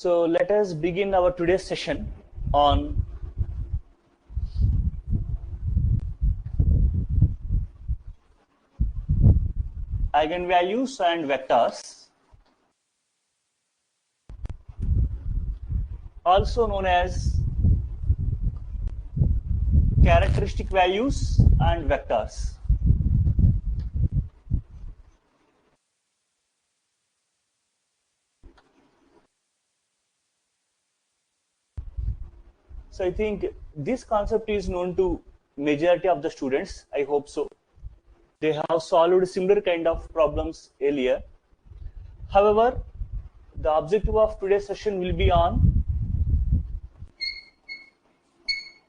So let us begin our today's session on eigenvalues and vectors, also known as characteristic values and vectors. So I think this concept is known to majority of the students. I hope so. They have solved similar kind of problems earlier. However, the objective of today's session will be on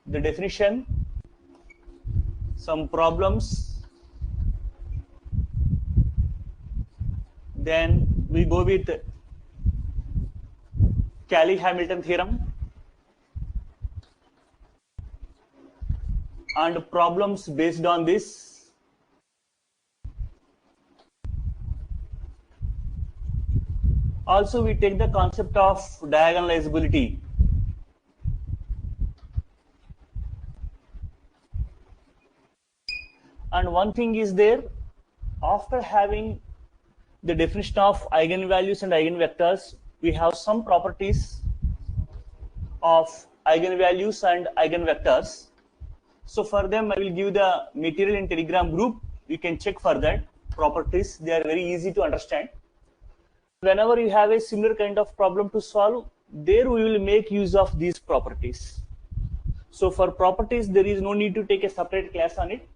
the definition, some problems, then we go with Cayley-Hamilton theorem and problems based on this. Also, we take the concept of diagonalizability. And one thing is there, after having the definition of eigenvalues and eigenvectors, we have some properties of eigenvalues and eigenvectors. So for them, I will give the material in Telegram group. You can check for that properties. They are very easy to understand. Whenever you have a similar kind of problem to solve, there we will make use of these properties. So for properties, there is no need to take a separate class on it.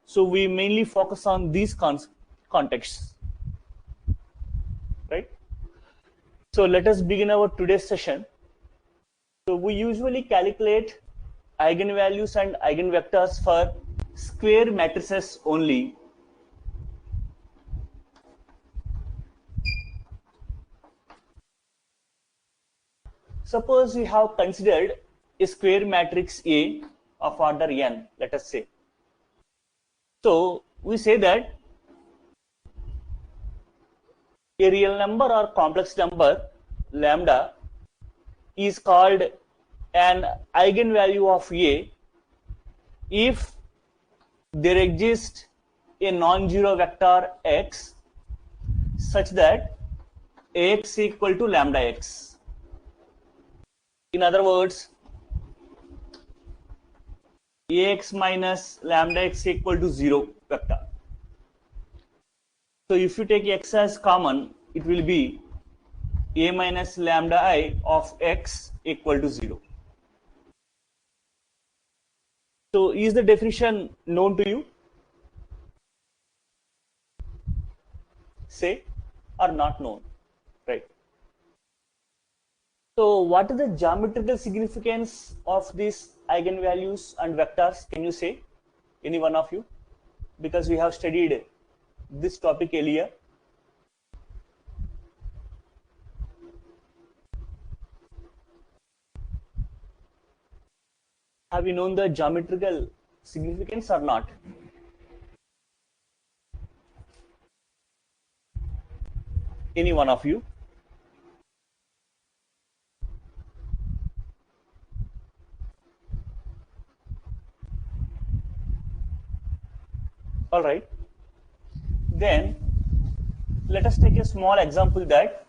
So we mainly focus on these contexts, right? So let us begin our today's session. So we usually calculate eigenvalues and eigenvectors for square matrices only. Suppose we have considered a square matrix A of order n, let us say. So we say that a real number or complex number lambda is called an eigenvalue of A if there exists a non-zero vector x such that Ax equal to lambda x. In other words, Ax minus lambda x equal to 0 vector. So if you take x as common, it will be a minus lambda I of x equal to 0. So is the definition known to you? Say, or not known, right? So what is the geometrical significance of these eigenvalues and vectors? Can you say, any one of you? Because we have studied this topic earlier. Have you known the geometrical significance or not? Any one of you? All right. Then let us take a small example that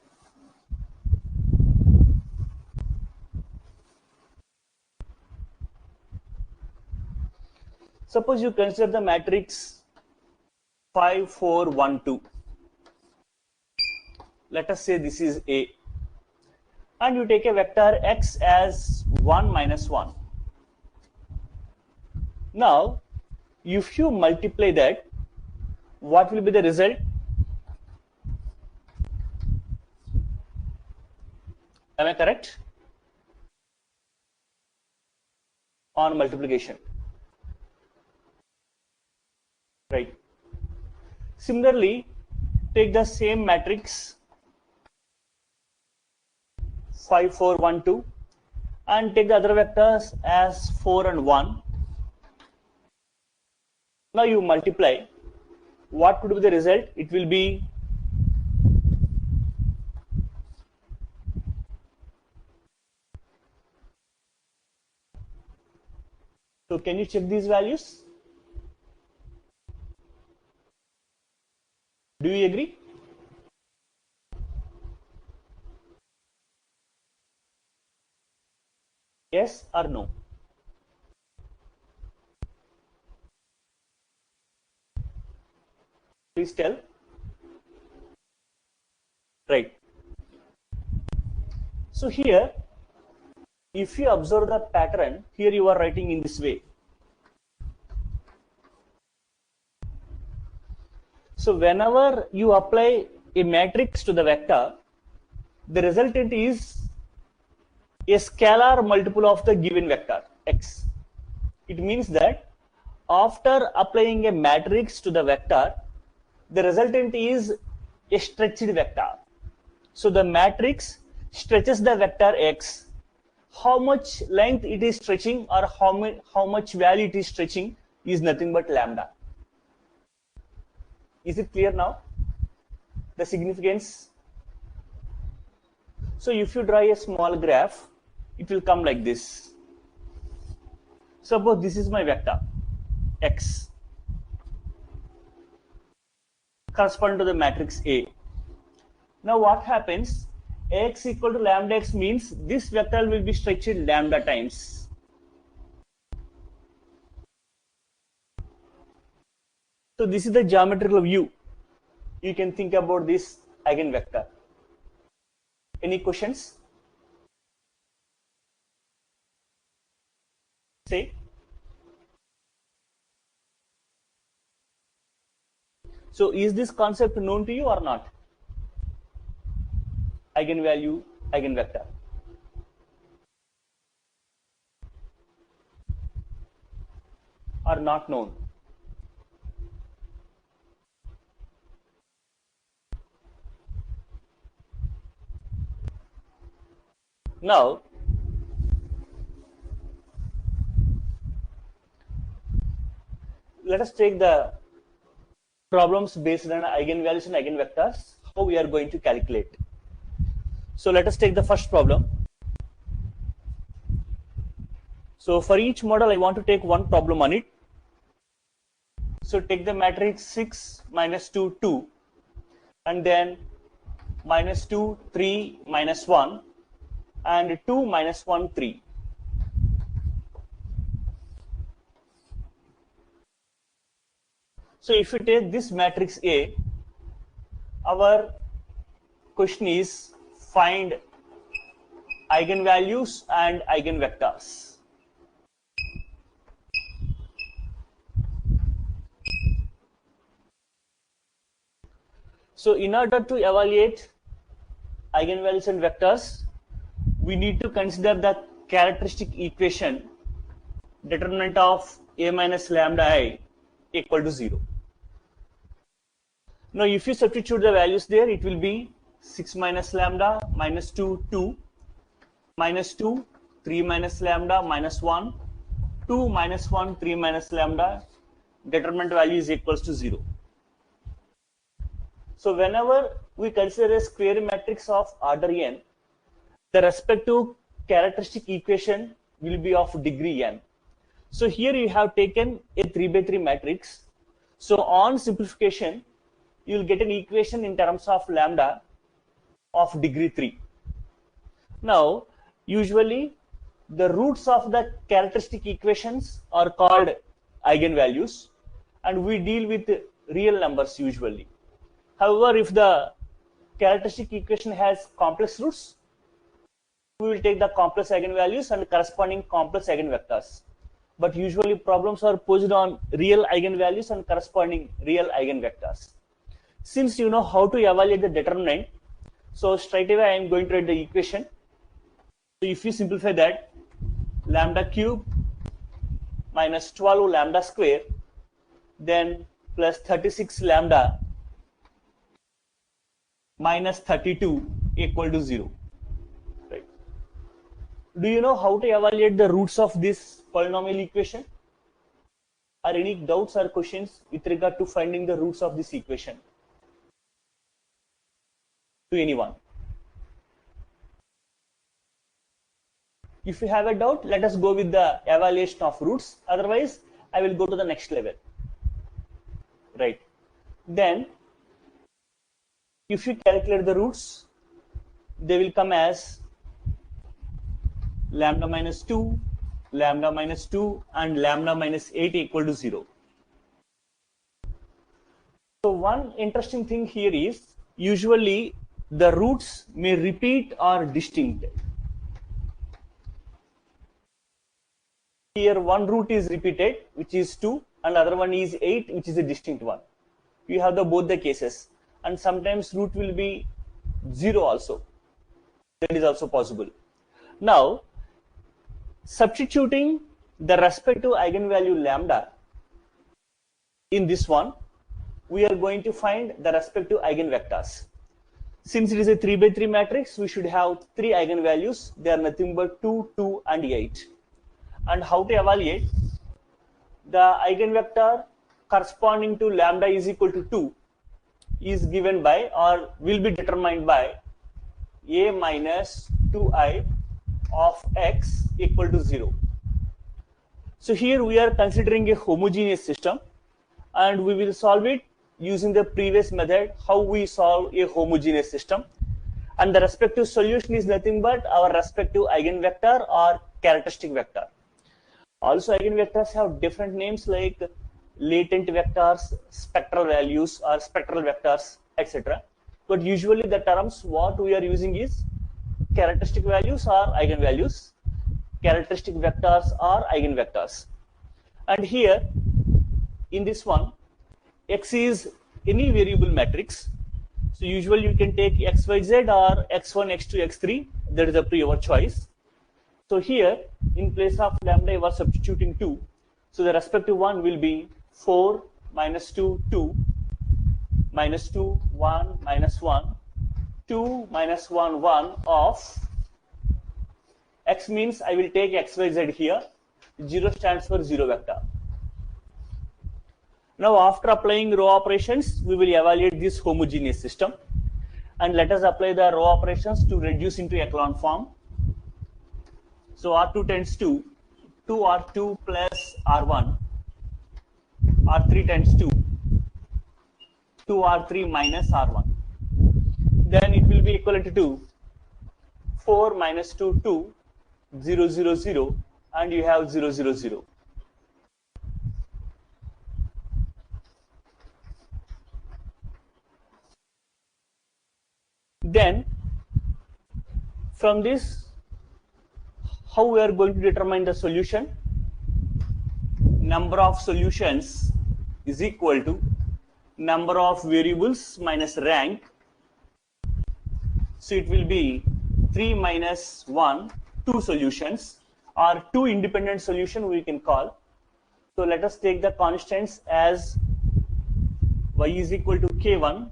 suppose you consider the matrix 5, 4, 1, 2. Let us say this is A. And you take a vector x as 1 minus 1. Now, if you multiply that, what will be the result? Am I correct? On multiplication. Right. Similarly, take the same matrix 5, 4, 1, 2 and take the other vectors as 4 and 1. Now you multiply. What would be the result? It will be So can you check these values? Do you agree? Yes or no? Please tell. Right. So here, if you observe the pattern, here you are writing in this way. So whenever you apply a matrix to the vector, the resultant is a scalar multiple of the given vector x. It means that after applying a matrix to the vector, the resultant is a stretched vector. So the matrix stretches the vector x. How much length it is stretching or how much value it is stretching is nothing but lambda. Is it clear now? The significance. So if you draw a small graph, it will come like this. Suppose this is my vector x corresponding to the matrix A. Now what happens? X equal to lambda x means this vector will be stretched lambda times. So this is the geometrical view. You can think about this eigenvector. Any questions? Say. So is this concept known to you or not? Eigenvalue, eigenvector. Are not known. Now, let us take the problems based on eigenvalues and eigenvectors, how we are going to calculate. So let us take the first problem. So for each model, I want to take one problem on it. So take the matrix 6, minus 2, 2, and then minus 2, 3, minus 1, and 2, minus 1, 3. So if you take this matrix A, our question is find eigenvalues and eigenvectors. So in order to evaluate eigenvalues and vectors, we need to consider the characteristic equation determinant of A minus lambda I equal to 0. Now if you substitute the values there, it will be 6 minus lambda, minus 2, 2, minus 2, 3 minus lambda, minus 1, 2 minus 1, 3 minus lambda, determinant value is equals to 0. So whenever we consider a square matrix of order n, the respective characteristic equation will be of degree n. So here you have taken a 3 by 3 matrix. So on simplification, you will get an equation in terms of lambda of degree 3. Now, usually the roots of the characteristic equations are called eigenvalues, and we deal with real numbers usually. However, if the characteristic equation has complex roots, we will take the complex eigenvalues and corresponding complex eigenvectors. But usually problems are posed on real eigenvalues and corresponding real eigenvectors. Since you know how to evaluate the determinant, so straight away I am going to write the equation. So if you simplify that, lambda cube minus 12 lambda square, then plus 36 lambda minus 32 equal to 0. Right. Do you know how to evaluate the roots of this polynomial equation? Are any doubts or questions with regard to finding the roots of this equation? To anyone? If you have a doubt, let us go with the evaluation of roots. Otherwise, I will go to the next level. Right. Then, if you calculate the roots, they will come as lambda minus 2, lambda minus 2, and lambda minus 8 equal to 0. So one interesting thing here is, usually the roots may repeat or distinct. Here one root is repeated, which is 2, and other one is 8, which is a distinct one. You have both the cases, and sometimes root will be 0 also. That is also possible. Now, substituting the respective eigenvalue lambda in this one, we are going to find the respective eigenvectors. Since it is a 3 by 3 matrix, we should have 3 eigenvalues. They are nothing but 2, 2, and 8. And how to evaluate? The eigenvector corresponding to lambda is equal to 2 is given by, or will be determined by, a minus 2i of x equal to 0. So here we are considering a homogeneous system, and we will solve it using the previous method, how we solve a homogeneous system. And the respective solution is nothing but our respective eigenvector or characteristic vector. Also, eigenvectors have different names like latent vectors, spectral values, or spectral vectors, etc. But usually the terms what we are using is characteristic values or eigenvalues, characteristic vectors or eigenvectors. And here in this one, x is any variable matrix. So usually you can take x, y, z or x1, x2, x3. That is up to your choice. So here in place of lambda you are substituting 2. So the respective one will be 4 minus 2, 2, minus 2, 1, minus 1, 2, minus 1, 1 of x means I will take x, y, z here. 0 stands for 0 vector. Now after applying row operations, we will evaluate this homogeneous system. And let us apply the row operations to reduce into echelon form. So R2 tends to 2R2 plus R1, R3 tends to 2R3 minus R1. Then it will be equivalent to 4 minus 2, 2, 0, 0, 0, and you have 0, 0, 0. Then from this, how we are going to determine the solution? Number of solutions is equal to number of variables minus rank. So it will be 3 minus 1, 2 solutions, or 2 independent solution we can call. So let us take the constants as y is equal to k1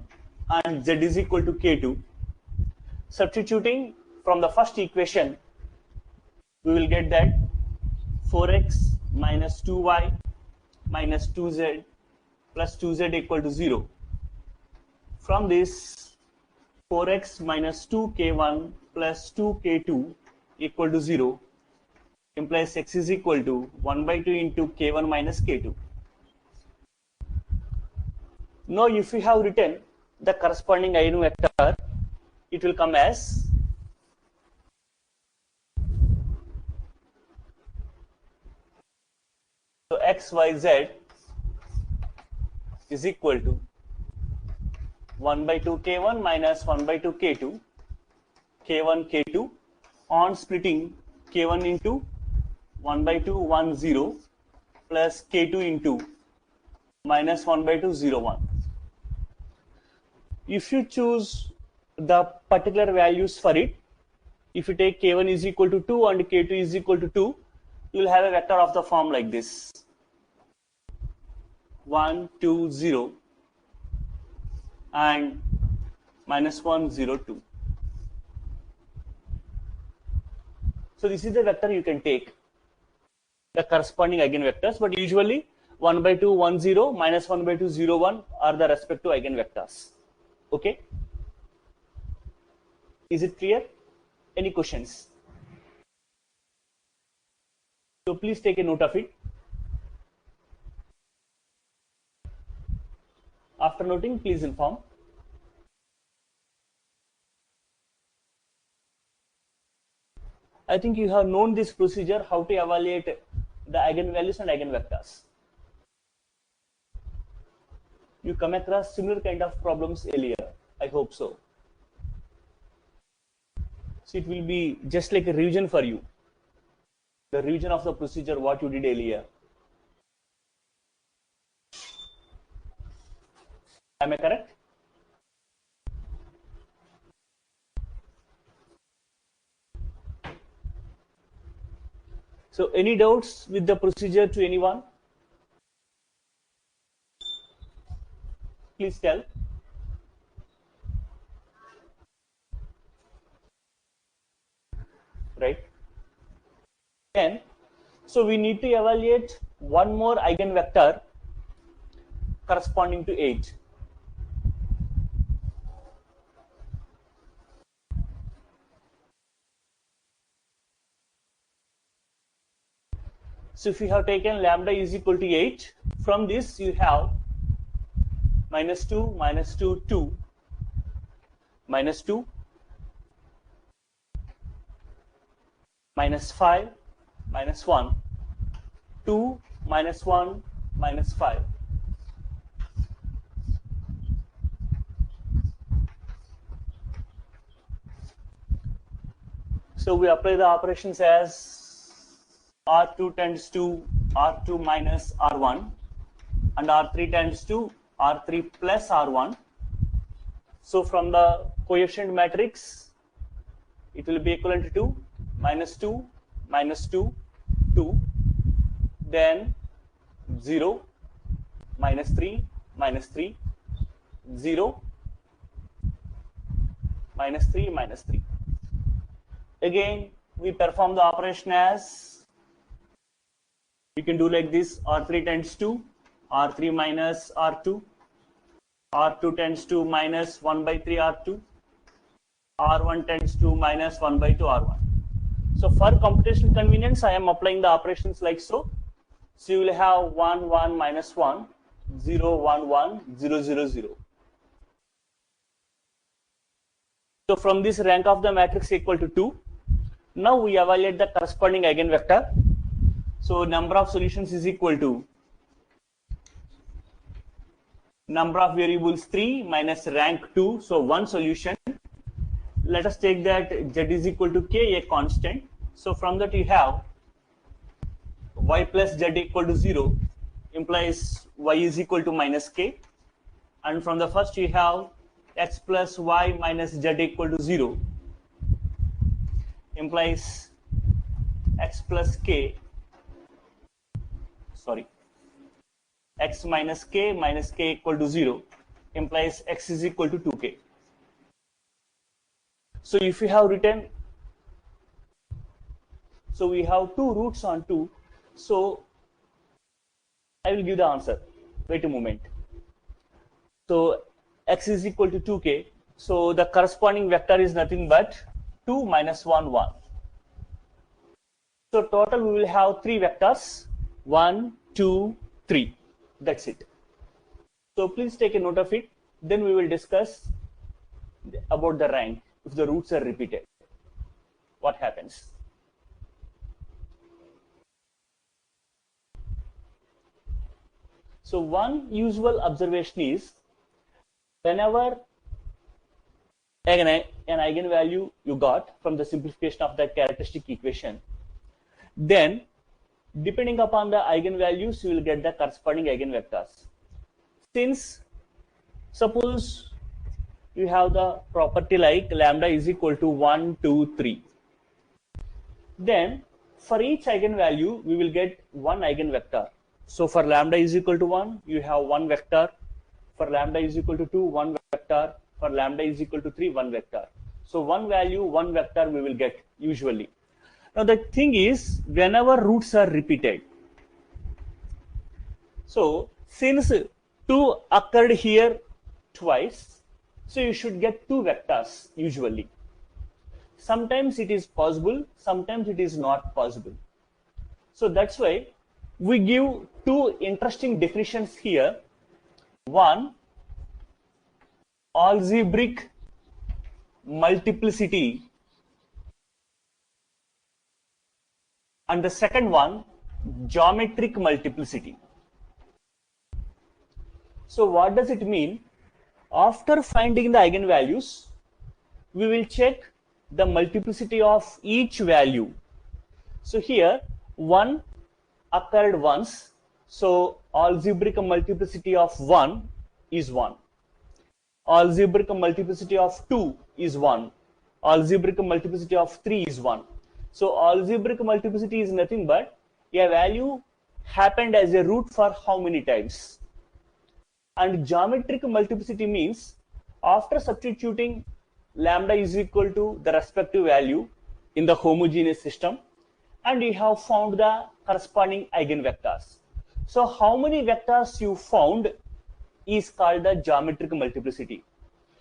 and z is equal to k2. Substituting from the first equation, we will get that 4x minus 2y minus 2z plus 2z equal to 0. From this, 4x minus 2k1 plus 2k2 equal to 0 implies x is equal to 1 by 2 into k1 minus k2. Now if we have written the corresponding eigenvector, it will come as so x, y, z is equal to 1 by 2 k1 minus 1 by 2 k2, k1 k2 on splitting k1 into 1 by 2 1 0 plus k2 into minus 1 by 2 0 1. If you choose the particular values for it, if you take k1 is equal to 2 and k2 is equal to 2, you will have a vector of the form like this: 1 2 0 and minus 1 0 2. So this is the vector you can take, the corresponding eigenvectors, but usually 1 by 2 1 0 minus 1 by 2 0 1 are the respective eigenvectors. Okay, is it clear? Any questions? So please take a note of it. After noting, please inform. I think you have known this procedure, how to evaluate the eigenvalues and eigenvectors. You come across similar kind of problems earlier. I hope so. So it will be just like a revision for you. The revision of the procedure, what you did earlier. Am I correct? So any doubts with the procedure to anyone? Please tell. Right? Then, so we need to evaluate one more eigenvector corresponding to 8. So if you have taken lambda is equal to 8, from this you have minus 2, minus 2, 2, minus 2, minus 5, minus 1, 2, minus 1, minus 5. So we apply the operations as R2 tends to R2 minus R1 and R3 tends to R3 plus R1. So from the coefficient matrix, it will be equivalent to minus 2, minus 2, 2, then 0, minus 3, minus 3, 0, minus 3, minus 3. Again, we perform the operation as, we can do like this, R3 tends to R3 minus R2, R2 tends to minus 1 by 3 R2, R1 tends to minus 1 by 2 R1. So for computational convenience, I am applying the operations like so. So you will have 1, 1, minus 1, 0, 1, 1, 0, 0, 0. So from this rank of the matrix equal to 2, now we evaluate the corresponding eigenvector. So number of solutions is equal to number of variables 3 minus rank 2, so one solution. Let us take that z is equal to k, a constant. So from that you have y plus z equal to 0 implies y is equal to minus k, and from the first you have x plus y minus z equal to 0 implies x plus k, sorry, x minus k equal to 0 implies x is equal to 2k. So if you have written, so we have two roots on 2, so I will give the answer. Wait a moment. So x is equal to 2k, so the corresponding vector is nothing but 2 minus 1, 1. So total we will have 3 vectors, 1, 2, 3. That's it. So please take a note of it. Then we will discuss about the rank. If the roots are repeated, what happens? So one usual observation is, whenever an eigenvalue you got from the simplification of that characteristic equation, then depending upon the eigenvalues, you will get the corresponding eigenvectors. Since suppose you have the property like lambda is equal to 1, 2, 3, then for each eigenvalue we will get one eigenvector. So for lambda is equal to 1, you have one vector. For lambda is equal to 2, one vector. For lambda is equal to 3, one vector. So one value, one vector we will get usually. Now the thing is, whenever roots are repeated, so since 2 occurred here twice, so you should get 2 vectors usually. Sometimes it is possible, sometimes it is not possible. So that's why we give two interesting definitions here. One, algebraic multiplicity, and the second one, geometric multiplicity. So what does it mean? After finding the eigenvalues, we will check the multiplicity of each value. So here 1 occurred once, so algebraic multiplicity of 1 is 1. Algebraic multiplicity of 2 is 1. Algebraic multiplicity of 3 is 1. So algebraic multiplicity is nothing but a value happened as a root for how many times. And geometric multiplicity means after substituting lambda is equal to the respective value in the homogeneous system, and you have found the corresponding eigenvectors. So how many vectors you found is called the geometric multiplicity.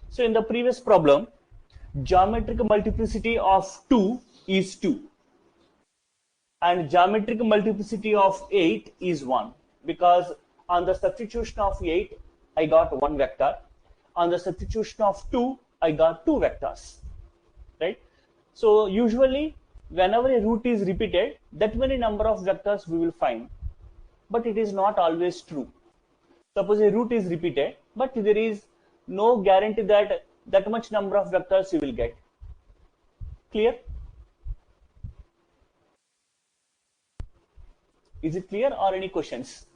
So in the previous problem, geometric multiplicity of 2 is 2. And geometric multiplicity of 8 is 1. Because on the substitution of 8, I got 1 vector. On the substitution of 2, I got 2 vectors. Right? So usually, whenever a root is repeated, that many number of vectors we will find. But it is not always true. Suppose a root is repeated, but there is no guarantee that that much number of vectors you will get. Clear? Is it clear or any questions?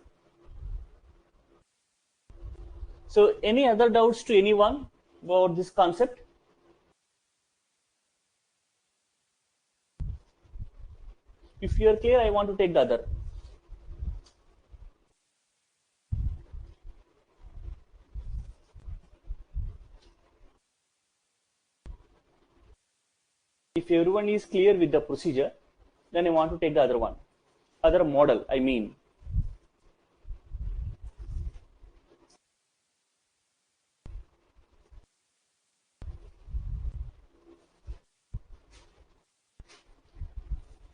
So any other doubts to anyone about this concept? If you are clear, I want to take the other. If everyone is clear with the procedure, then I want to take the other one. Other model, I mean.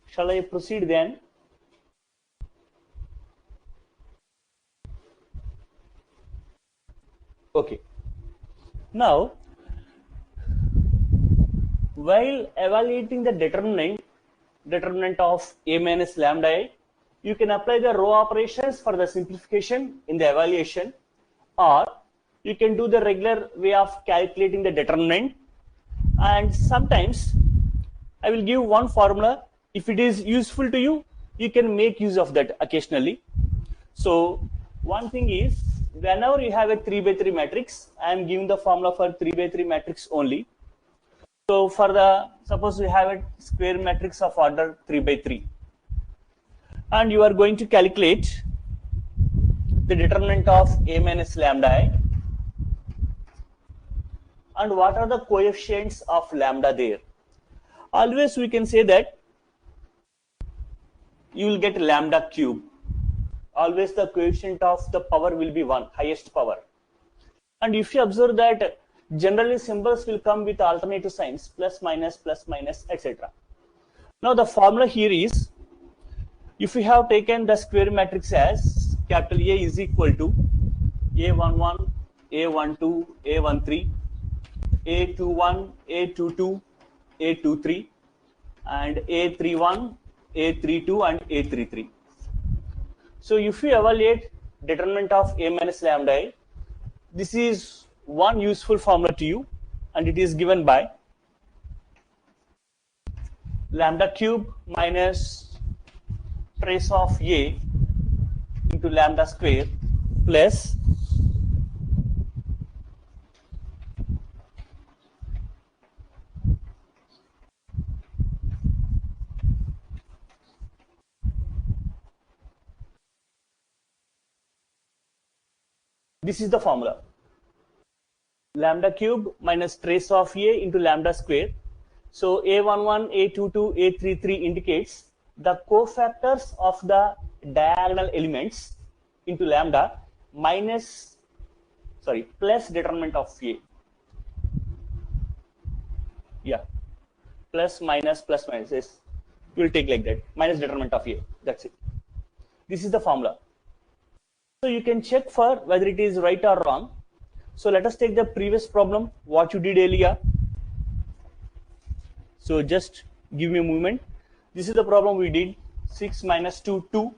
Shall I proceed then? Okay. Now, while evaluating the determinant of a minus lambda I, you can apply the row operations for the simplification in the evaluation, or you can do the regular way of calculating the determinant. And sometimes I will give one formula. If it is useful to you, you can make use of that occasionally. So one thing is, whenever you have a 3 by 3 matrix, I am giving the formula for 3 by 3 matrix only. So for the, suppose we have a square matrix of order 3 by 3, and you are going to calculate the determinant of a minus lambda I, and what are the coefficients of lambda there. Always we can say that you will get lambda cube. Always the coefficient of the power will be 1, highest power. And if you observe that generally symbols will come with alternative signs, plus, minus, etc. Now the formula here is, if we have taken the square matrix as capital A is equal to A11, A12, A13, A21, A22, A23, and A31, A32, and A33. So if you evaluate determinant of A minus lambda I, this is one useful formula to you, and it is given by lambda cube minus trace of A into lambda square plus this is the formula, lambda cube minus trace of A into lambda square. So A11, A22, A33 indicates the cofactors of the diagonal elements into lambda plus determinant of A. Yeah, plus minus, yes. we will take like that, minus determinant of A. That's it. This is the formula. So you can check for whether it is right or wrong. So let us take the previous problem, what you did earlier. So just give me a moment. This is the problem we did, 6 minus 2, 2.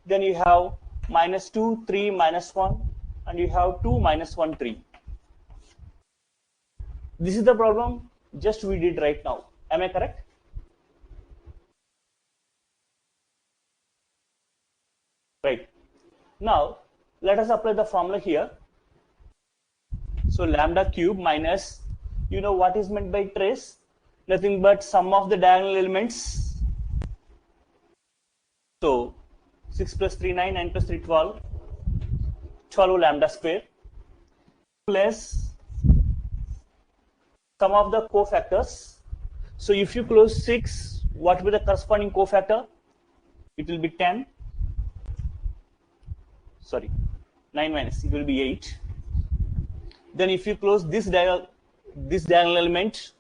Then you have minus 2, 3, minus 1, and you have 2, minus 1, 3. This is the problem just we did right now. Am I correct? Right. Now, let us apply the formula here. So lambda cube minus, you know what is meant by trace? Nothing but sum of the diagonal elements. So 6 plus 3, 9, 9 plus 3, 12, 12 lambda square plus sum of the cofactors. So if you close 6, what will be the corresponding cofactor? It will be 10. Sorry, 9 minus, it will be 8. Then if you close this diagonal element,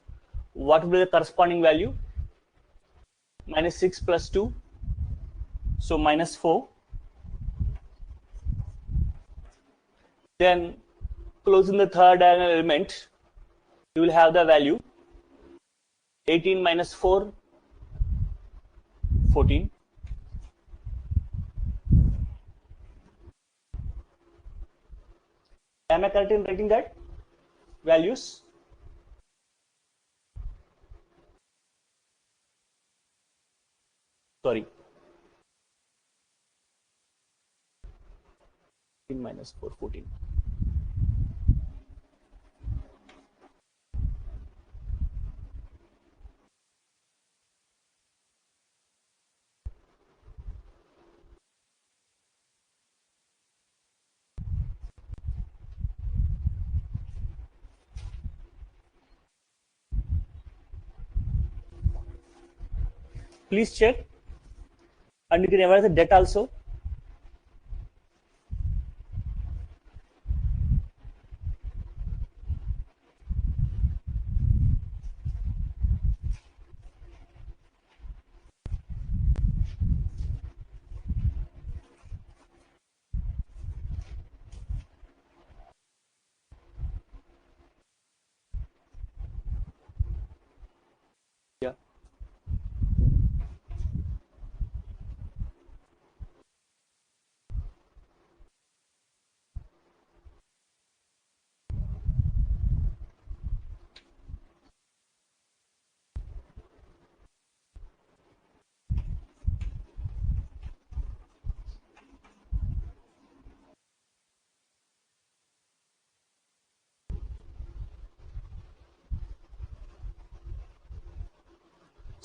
what will be the corresponding value? Minus 6 plus 2, so minus 4. Then closing the third diagonal element, you will have the value 18 minus 4, 14. Am I correct in writing that values? Sorry. 18 minus 4, 14. Please check, and you can evaluate the debt also. Yeah.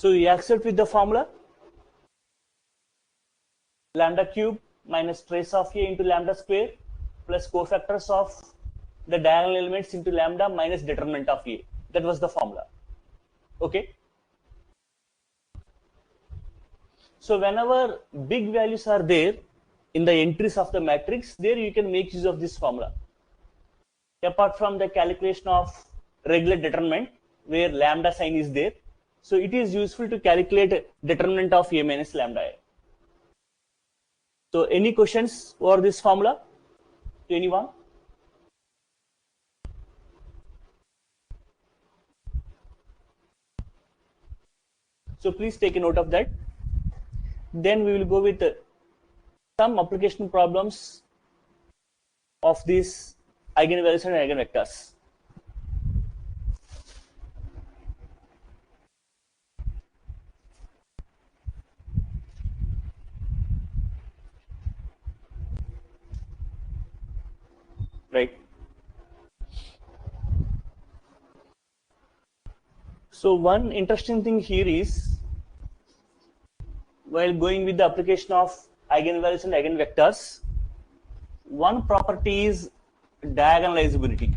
So you accept with the formula lambda cube minus trace of A into lambda square plus cofactors of the diagonal elements into lambda minus determinant of A. That was the formula. Okay. So whenever big values are there in the entries of the matrix, there you can make use of this formula. Apart from the calculation of regular determinant where lambda sign is there, so it is useful to calculate determinant of A minus lambda A. So any questions over this formula to anyone? So please take a note of that. Then we will go with some application problems of these eigenvalues and eigenvectors. Right. So one interesting thing here is, while going with the application of eigenvalues and eigenvectors, one property is diagonalizability.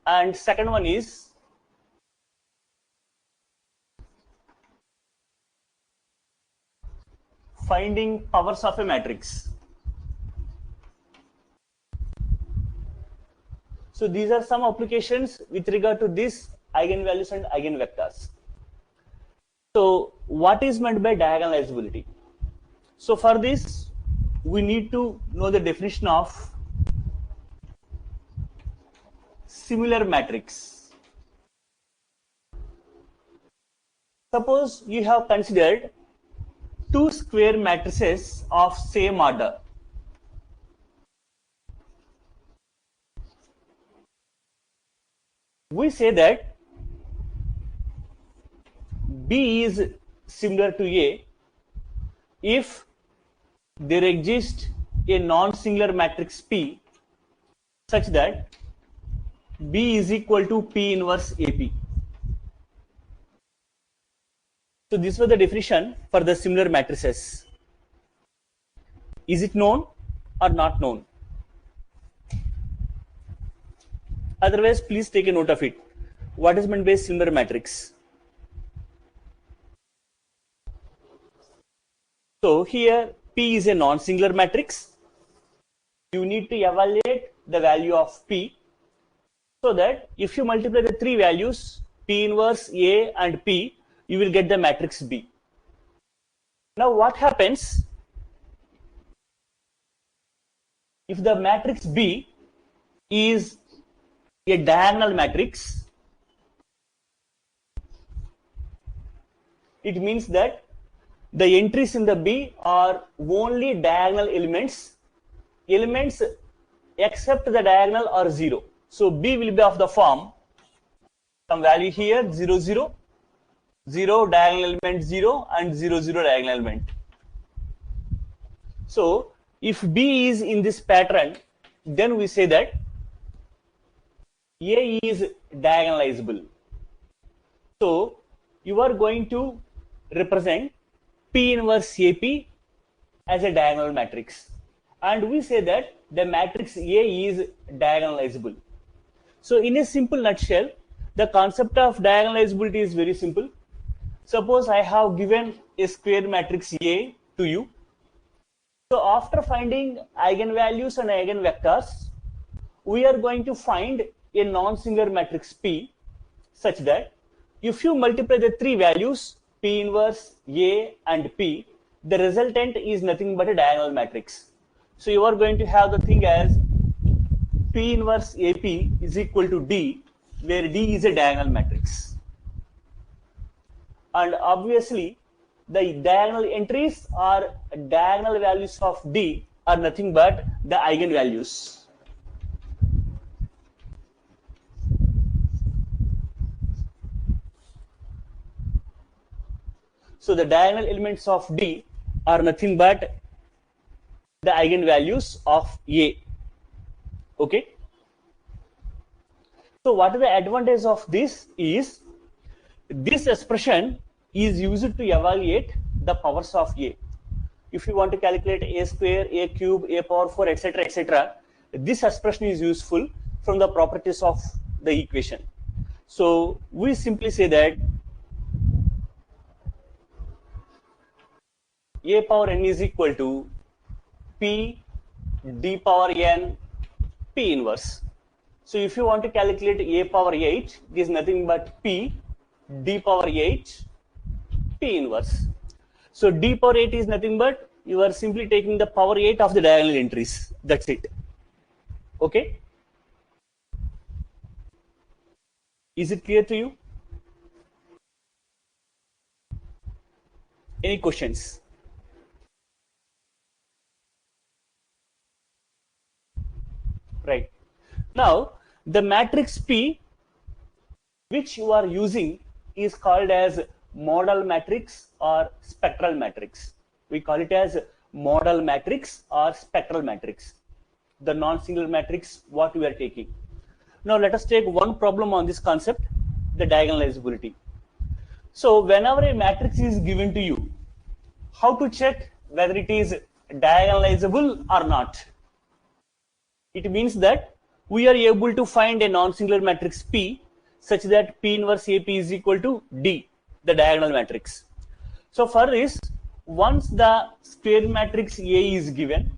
And second one is finding powers of a matrix. So these are some applications with regard to this eigenvalues and eigenvectors. So what is meant by diagonalizability? So for this, we need to know the definition of similar matrix. Suppose you have considered two square matrices of same order. We say that B is similar to A if there exists a non-singular matrix P such that B is equal to P inverse AP. So this was the definition for the similar matrices. Is it known or not known? Otherwise, please take a note of it. What is meant by similar matrix? So here P is a non-singular matrix. You need to evaluate the value of P so that if you multiply the three values P inverse A and P, you will get the matrix B. Now what happens if the matrix B is a diagonal matrix? It means that the entries in the B are only diagonal elements. Elements except the diagonal are 0. So B will be of the form some value here 0 0 0 diagonal element 0 and 0 0 diagonal element. So if B is in this pattern, then we say that A is diagonalizable. So you are going to represent P inverse AP as a diagonal matrix, and we say that the matrix A is diagonalizable. So in a simple nutshell, the concept of diagonalizability is very simple. Suppose I have given a square matrix A to you. So after finding eigenvalues and eigenvectors, we are going to find a non-singular matrix P such that if you multiply the three values P inverse A and P, the resultant is nothing but a diagonal matrix. So you are going to have the thing as P inverse AP is equal to D, where D is a diagonal matrix. And obviously the diagonal entries or diagonal values of D are nothing but the eigenvalues. So the diagonal elements of D are nothing but the eigenvalues of A. Okay. So what is the advantage of this is this expression is used to evaluate the powers of A. If you want to calculate A square, A cube, A power 4, etc., this expression is useful from the properties of the equation. So we simply say that A power n is equal to P D power n P inverse. So if you want to calculate A power 8, it is nothing but P D power 8 P inverse. So D power 8 is nothing but you are simply taking the power 8 of the diagonal entries. That's it. Okay. Is it clear to you? Any questions? Right. Now, the matrix P which you are using is called as model matrix or spectral matrix. We call it as model matrix or spectral matrix, the non-singular matrix what we are taking. Now, let us take one problem on this concept, the diagonalizability. So, whenever a matrix is given to you, how to check whether it is diagonalizable or not? It means that we are able to find a non-singular matrix P such that P inverse AP is equal to D, the diagonal matrix. So for this, once the square matrix A is given,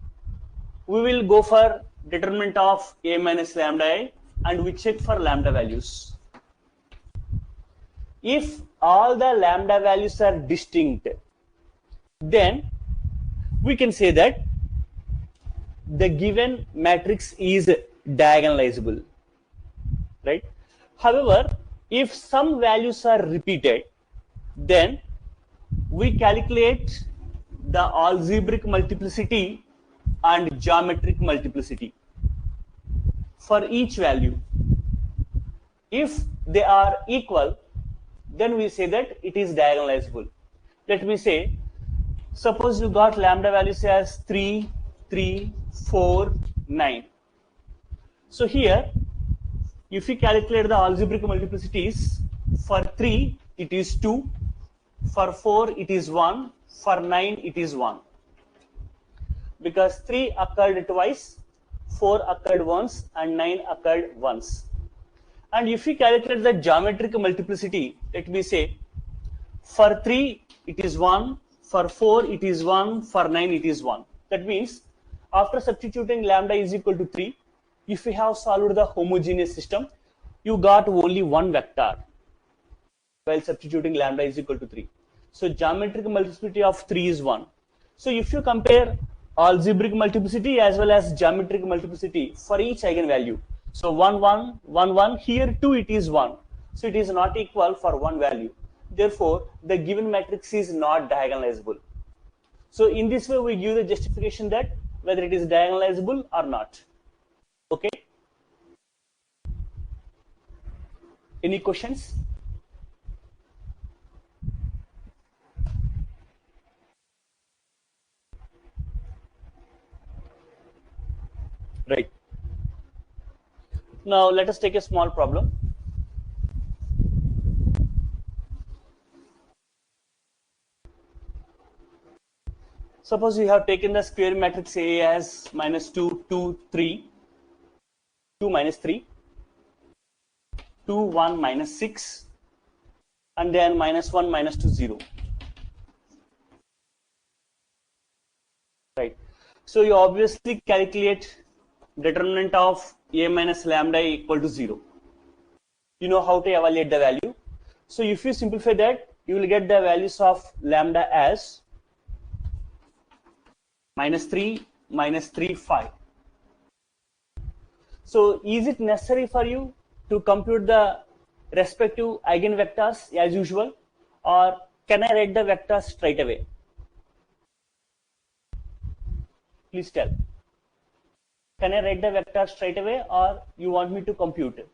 we will go for determinant of A minus lambda I and we check for lambda values. If all the lambda values are distinct, then we can say that the given matrix is diagonalizable, right? However, if some values are repeated, then we calculate the algebraic multiplicity and geometric multiplicity for each value. If they are equal, then we say that it is diagonalizable. Let me say, suppose you got lambda values as 3, 3, 4, 9. So here, if we calculate the algebraic multiplicities, for 3 it is 2, for 4 it is 1, for 9 it is 1. Because 3 occurred twice, 4 occurred once, and 9 occurred once. And if we calculate the geometric multiplicity, let me say, for 3 it is 1, for 4 it is 1, for 9 it is 1. That means after substituting lambda is equal to 3, if we have solved the homogeneous system, you got only one vector while substituting lambda is equal to 3. So geometric multiplicity of 3 is 1. So if you compare algebraic multiplicity as well as geometric multiplicity for each eigenvalue, so 1, 1, 1, 1, here 2 it is 1. So it is not equal for one value. Therefore, the given matrix is not diagonalizable. So in this way, we give the justification that whether it is diagonalizable or not. Okay. Any questions? Right. Now let us take a small problem. Suppose you have taken the square matrix A as minus 2, 2, 3, 2 minus 3, 2, 1, minus 6, and then minus 1, minus 2, 0. Right. So you obviously calculate determinant of A minus lambda equal to 0. You know how to evaluate the value. So if you simplify that, you will get the values of lambda as minus 3, minus 3, 5. So is it necessary for you to compute the respective eigenvectors as usual, or can I write the vectors straight away? Please tell. Can I write the vector straight away, or you want me to compute it?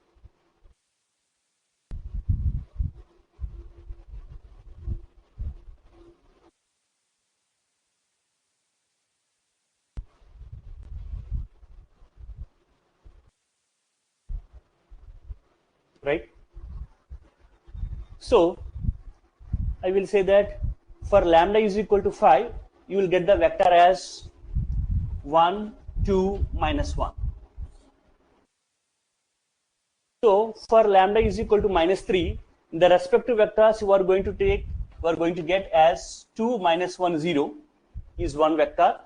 Right? So I will say that for lambda is equal to 5, you will get the vector as 1, 2, minus 1. So for lambda is equal to minus 3, the respective vectors you are going to take, we are going to get as 2, minus 1, 0 is one vector,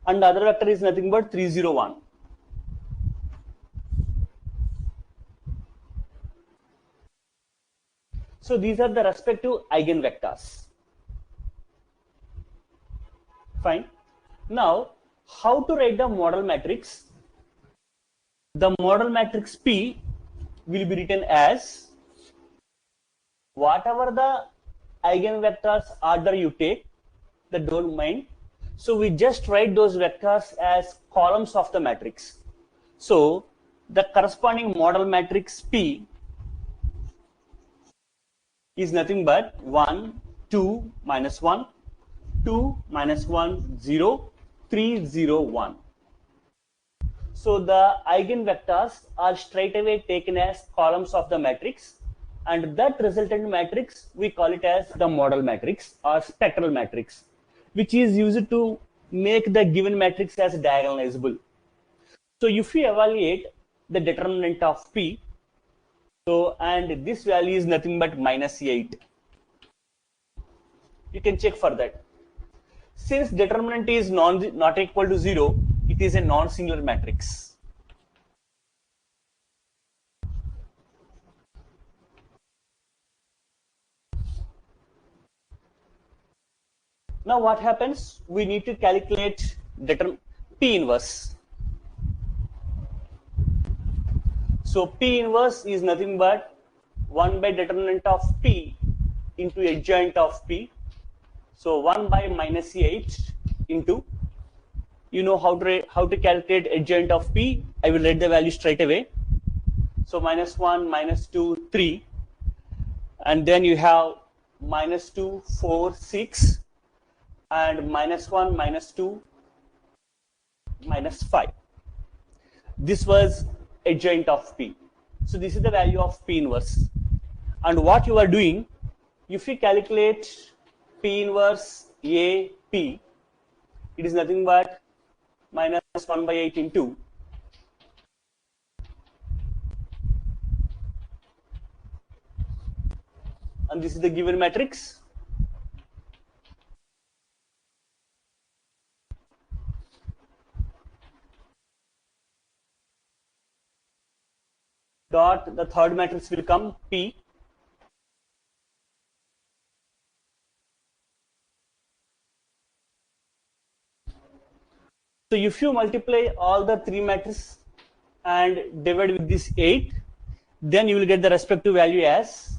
and the other vector is nothing but 3, 0, 1. So these are the respective eigenvectors. Fine. Now, how to write the model matrix? The model matrix P will be written as whatever the eigenvectors order you take, that don't mind. So we just write those vectors as columns of the matrix. So the corresponding model matrix P is nothing but 1, 2, minus 1, 2, minus 1, 0, 3, 0, 1. So the eigenvectors are straight away taken as columns of the matrix, and that resultant matrix we call it as the model matrix or spectral matrix, which is used to make the given matrix as diagonalizable. So if we evaluate the determinant of P, so and this value is nothing but minus 8. You can check for that. Since determinant is not equal to 0, it is a non-singular matrix. Now what happens? We need to calculate P inverse. So P inverse is nothing but 1 by determinant of P into adjoint of P. So 1 by minus 8 into, you know how to calculate adjoint of P. I will write the value straight away. So minus 1, minus 2, 3. And then you have minus 2, 4, 6. And minus 1, minus 2, minus 5. This was adjoint of P. So this is the value of P inverse. And what you are doing, if you calculate P inverse A P, it is nothing but minus 1 by 8 into and this is the given matrix. Dot the third matrix will come P. So if you multiply all the three matrices and divide with this 8, then you will get the respective value as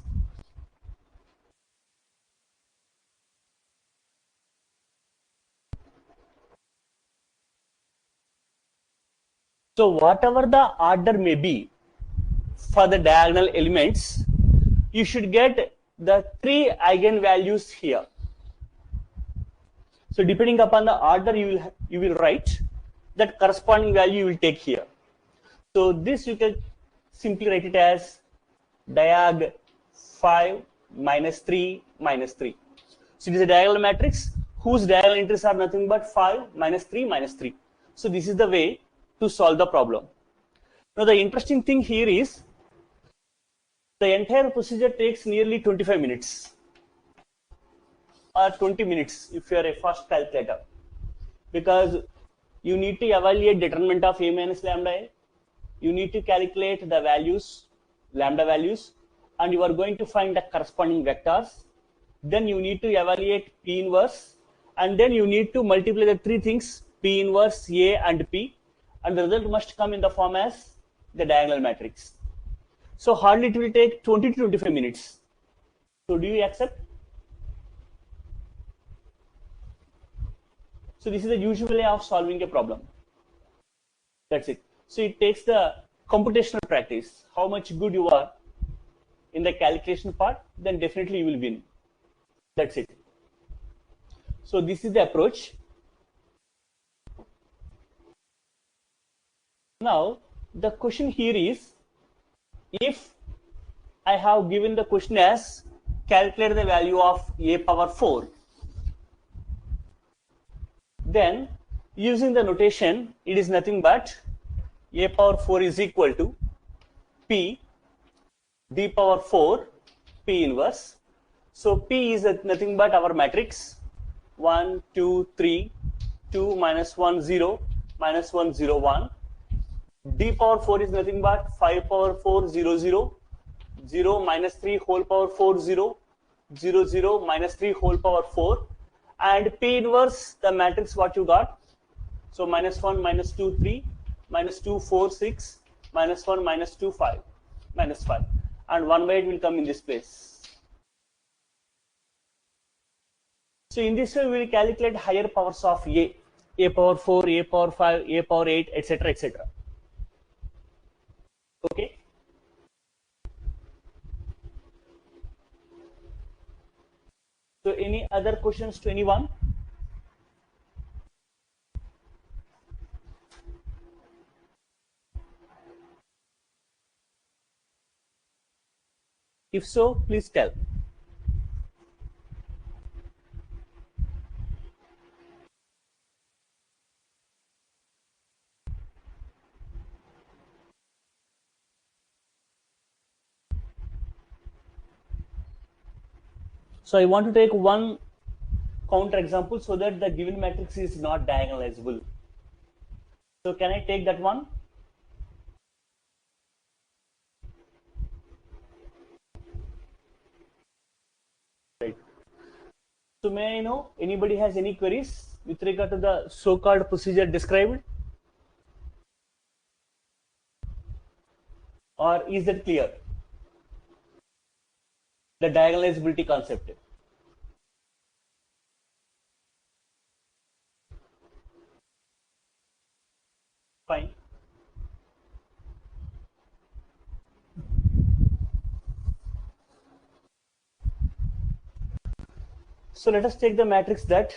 so whatever the order may be for the diagonal elements, you should get the three eigenvalues here. So depending upon the order you will write that corresponding value you will take here. So this you can simply write it as diag 5 minus 3 minus 3. So it is a diagonal matrix whose diagonal entries are nothing but 5 minus 3 minus 3. So this is the way to solve the problem. Now the interesting thing here is the entire procedure takes nearly 25 minutes or 20 minutes if you are a fast calculator, because you need to evaluate determinant of A minus lambda A, you need to calculate the values, lambda values, and you are going to find the corresponding vectors. Then you need to evaluate P inverse, and then you need to multiply the three things P inverse A and P, and the result must come in the form as the diagonal matrix. So hardly it will take 20 to 25 minutes. So do you accept? So this is the usual way of solving a problem. That's it. So it takes the computational practice. How much good you are in the calculation part, then definitely you will win. That's it. So this is the approach. Now the question here is, if I have given the question as calculate the value of A power 4, then using the notation, it is nothing but A power 4 is equal to P D power 4 P inverse. So P is nothing but our matrix 1, 2, 3, 2, minus 1, 0, minus 1, 0, 1. D power 4 is nothing but 5 power 4, 0, 0, 0, minus 3 whole power 4, 0, 0, 0, minus 3 whole power 4. And P inverse, the matrix what you got. So minus 1, minus 2, 3, minus 2, 4, 6, minus 1, minus 2, 5, minus 5. And 1 by 8 will come in this place. So in this way, we will calculate higher powers of A power 4, A power 5, A power 8, etc., etc. Okay. So any other questions to anyone? If so, please tell. So I want to take one counter example so that the given matrix is not diagonalizable. So can I take that one? Right. So may I know anybody has any queries with regard to the so-called procedure described, or is that clear? The diagonalizability concept. Fine. So let us take the matrix that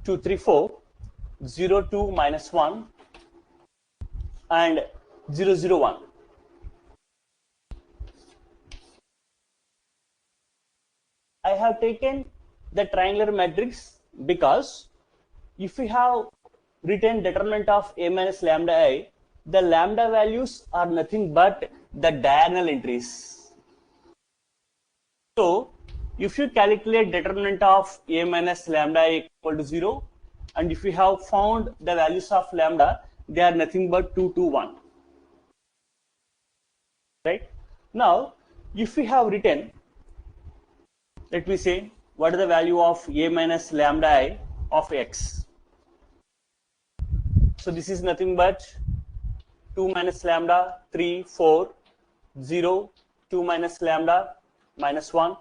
2, 3, 4, 0, 2, minus 1, and 0, 0, 1. I have taken the triangular matrix because if we have written determinant of a minus lambda I, the lambda values are nothing but the diagonal entries. So if you calculate determinant of a minus lambda I equal to 0, and if we have found the values of lambda, they are nothing but 2, 2, 1. Right? Now, if we have written, let me say, what is the value of a minus lambda I of x? So this is nothing but 2 minus lambda, 3, 4, 0, 2 minus lambda, minus 1,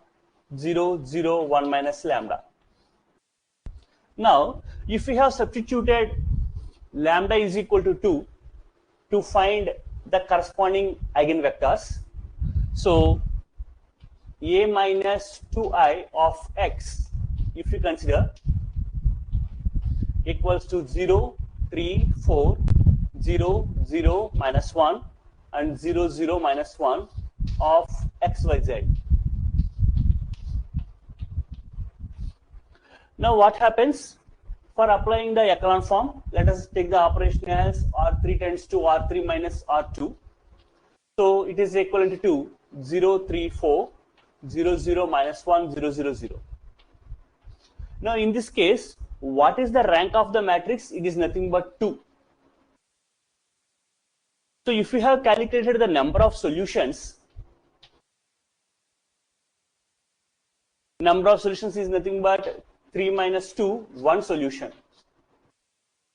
0, 0, 1 minus lambda. Now, if we have substituted lambda is equal to 2 to find the corresponding eigenvectors, so a minus 2i of x, if you consider, equals to 0, 3, 4, 0, 0, minus 1, and 0, 0, minus 1 of x, y, z. Now what happens for applying the echelon form? Let us take the operation as R3 tends to R3 minus R2. So it is equivalent to 0, 3, 4, 0, 0, minus 1, 0, 0, 0. Now in this case, what is the rank of the matrix? It is nothing but 2. So if we have calculated the number of solutions, is nothing but 3 minus 2, 1 solution.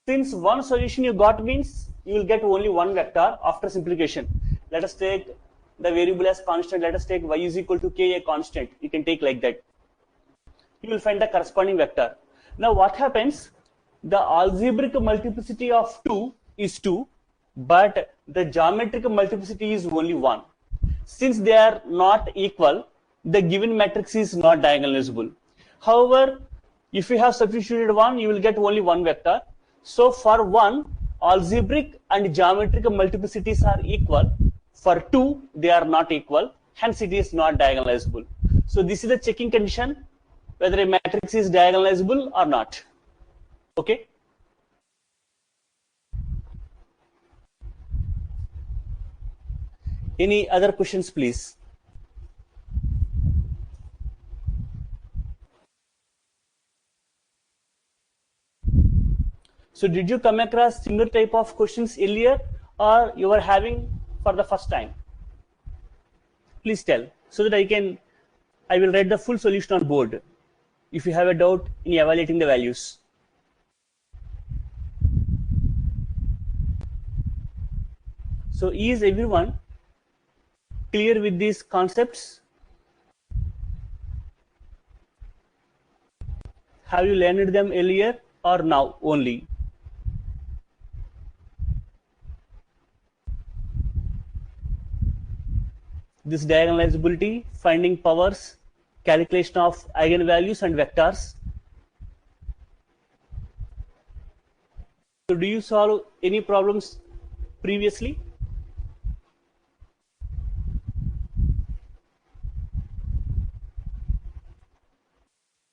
Since one solution you got means you will get only one vector after simplification. Let us take the variable as constant. Let us take y is equal to k a constant. You can take like that. You will find the corresponding vector. Now what happens? The algebraic multiplicity of 2 is 2, but the geometric multiplicity is only 1. Since they are not equal, the given matrix is not diagonalizable. However, if you have substituted 1, you will get only one vector. So for 1, algebraic and geometric multiplicities are equal. For 2, they are not equal. Hence, it is not diagonalizable. So this is the checking condition whether a matrix is diagonalizable or not. Okay. Any other questions, please? So did you come across similar type of questions earlier, or you are having for the first time? Please tell, so that I will write the full solution on board if you have a doubt in evaluating the values. So is everyone clear with these concepts? Have you learned them earlier or now only? This diagonalizability, finding powers, calculation of eigenvalues and vectors. So do you solve any problems previously?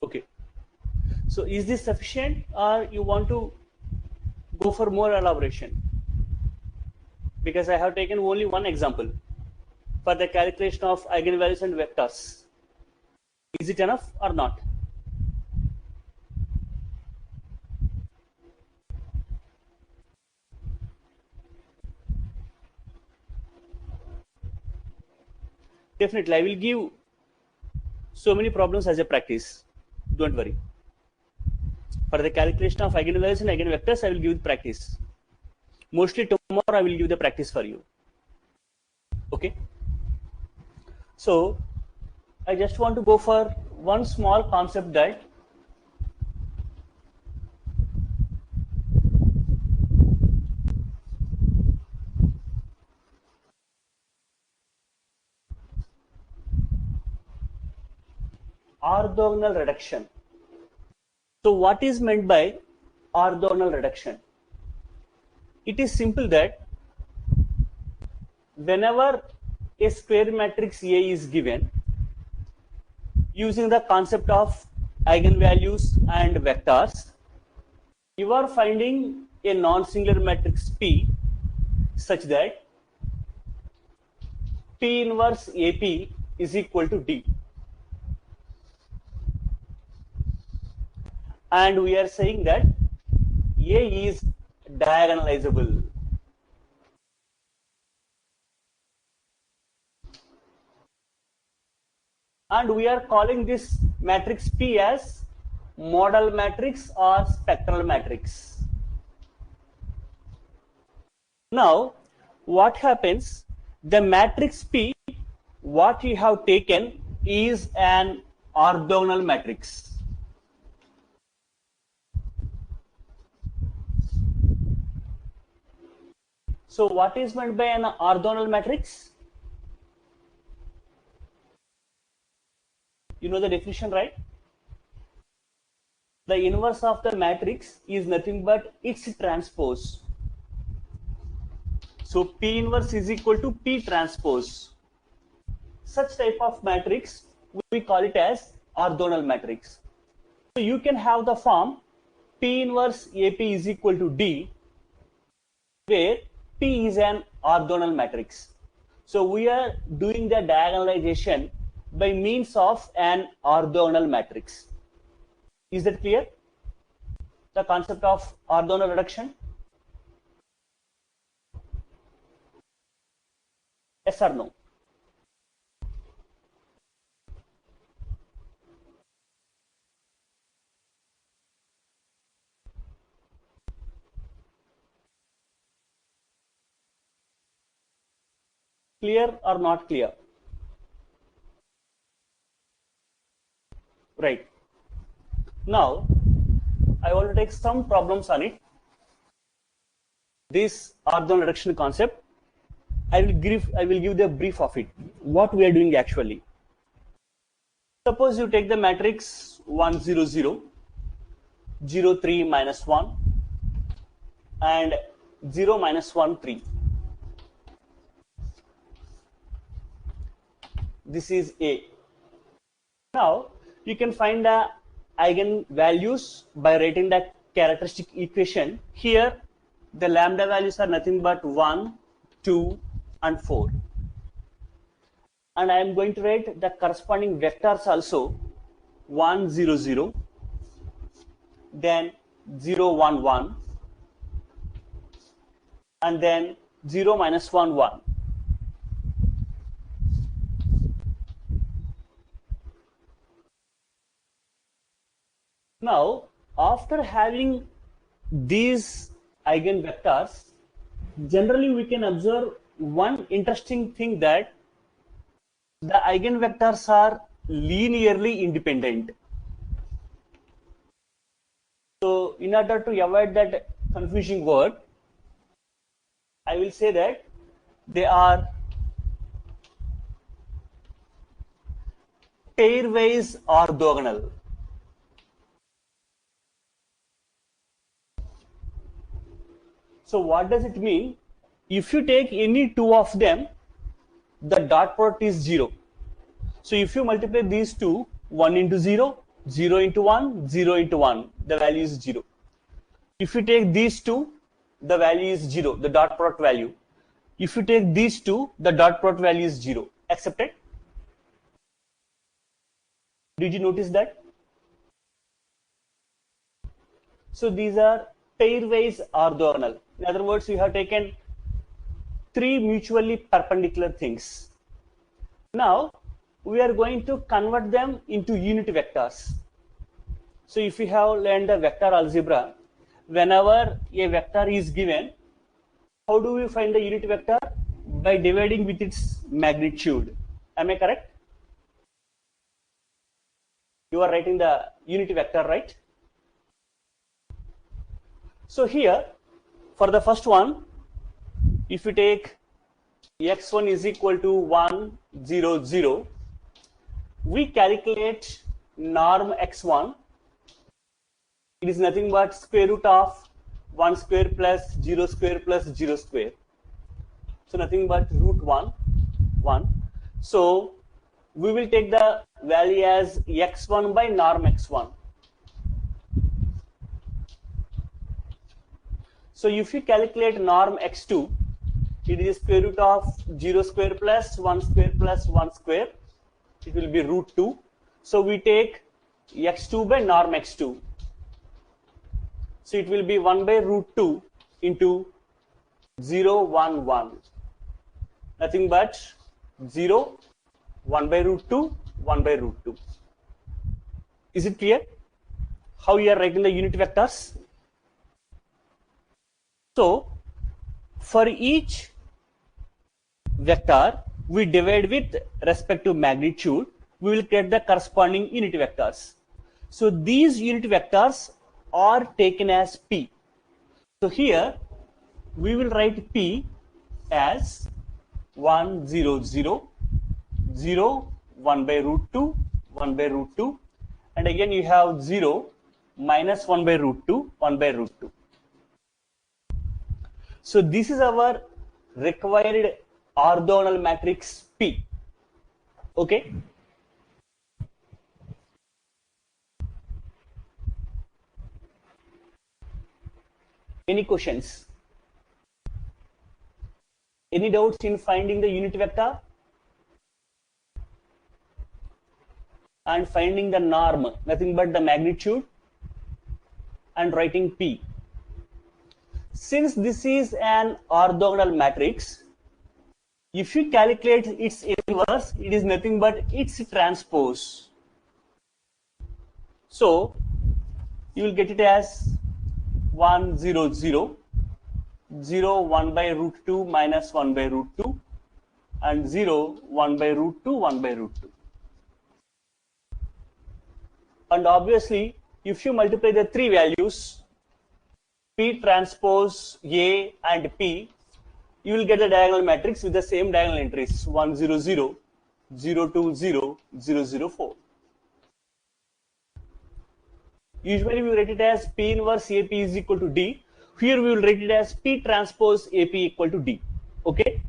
Okay. So is this sufficient, or you want to go for more elaboration? Because I have taken only one example for the calculation of eigenvalues and vectors. Is it enough or not? Definitely, I will give so many problems as a practice. Don't worry. For the calculation of eigenvalues and eigenvectors, I will give the practice. Mostly tomorrow I will give the practice for you. Okay. So I just want to go for one small concept, that orthogonal reduction. So what is meant by orthogonal reduction? It is simple that whenever a square matrix A is given, using the concept of eigenvalues and vectors, you are finding a non-singular matrix P such that P inverse AP is equal to D. And we are saying that A is diagonalizable. And we are calling this matrix P as model matrix or spectral matrix. Now, what happens? The matrix P, what we have taken, is an orthogonal matrix. So what is meant by an orthogonal matrix? You know the definition, right? The inverse of the matrix is nothing but its transpose. So P inverse is equal to P transpose. Such type of matrix, we call it as orthogonal matrix. So you can have the form P inverse AP is equal to D, where P is an orthogonal matrix. So we are doing the diagonalization by means of an orthogonal matrix. Is that clear? The concept of orthogonal reduction? Yes or no? Clear or not clear? Right. Now, I want to take some problems on it. This orthogonal reduction concept, I will give the brief of it. What we are doing actually. Suppose you take the matrix 1 0 0, 0 3 minus 1, and 0 minus 1 3. This is A. Now you can find the eigenvalues by writing the characteristic equation. Here the lambda values are nothing but 1, 2, and 4. And I am going to write the corresponding vectors also: 1 0 0, then 0 1 1, and then 0 minus 1 1. Now, after having these eigenvectors, generally we can observe one interesting thing, that the eigenvectors are linearly independent. So in order to avoid that confusing word, I will say that they are pairwise orthogonal. So what does it mean? If you take any two of them, the dot product is 0. So if you multiply these two, 1 into 0, 0 into 1, 0 into 1, the value is 0. If you take these two, the value is 0, the dot product value. If you take these two, the dot product value is 0. Accepted? Did you notice that? So these are pairwise orthogonal. In other words, you have taken three mutually perpendicular things. Now, we are going to convert them into unit vectors. So if you have learned the vector algebra, whenever a vector is given, how do we find the unit vector? By dividing with its magnitude. Am I correct? You are writing the unit vector, right? So here, for the first one, if you take x1 is equal to 1, 0, 0, we calculate norm x1. It is nothing but square root of 1 square plus 0 square plus 0 square. So nothing but root 1, 1. So we will take the value as x1 by norm x1. So if you calculate norm x2, it is square root of 0 square plus 1 square plus 1 square. It will be root 2. So we take x2 by norm x2. So it will be 1 by root 2 into 0, 1, 1. Nothing but 0, 1 by root 2, 1 by root 2. Is it clear how you are writing the unit vectors? So for each vector we divide with respect to magnitude, we will get the corresponding unit vectors. So these unit vectors are taken as P. So here we will write P as 1, 0, 0, 0, 1 by root 2, 1 by root 2, and again you have 0, minus 1 by root 2, 1 by root 2. So this is our required orthogonal matrix P. Okay. Any questions? Any doubts in finding the unit vector and finding the norm, nothing but the magnitude, and writing P? Since this is an orthogonal matrix, if you calculate its inverse, it is nothing but its transpose. So you will get it as 1, 0, 0, 0, 1 by root 2 minus 1 by root 2, and 0, 1 by root 2, 1 by root 2. And obviously, if you multiply the three values, P transpose A and P, you will get the diagonal matrix with the same diagonal entries 1, 0, 0, 0, 2, 0, 0, 0, 4. Usually we write it as P inverse AP is equal to D. Here we will write it as P transpose AP equal to D. Okay.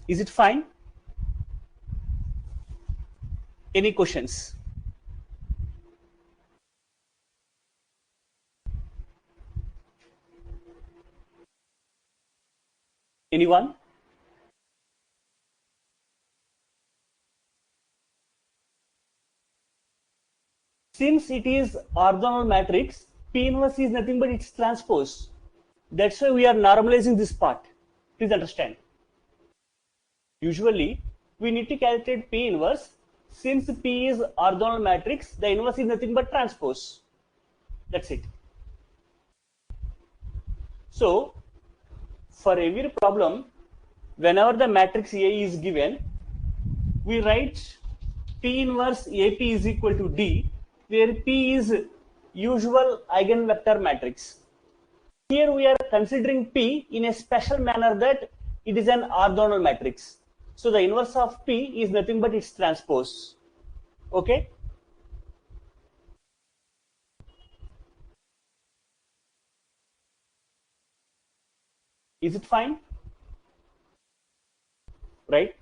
Is it fine? Any questions? Anyone? Since it is orthogonal matrix, P inverse is nothing but its transpose. That's why we are normalizing this part. Please understand. Usually, we need to calculate P inverse. Since P is orthogonal matrix, the inverse is nothing but transpose. That's it. So, for every problem, whenever the matrix A is given, we write P inverse AP is equal to D, where P is usual eigenvector matrix. Here we are considering P in a special manner that it is an orthogonal matrix. So the inverse of P is nothing but its transpose. Okay. Is it fine? Right?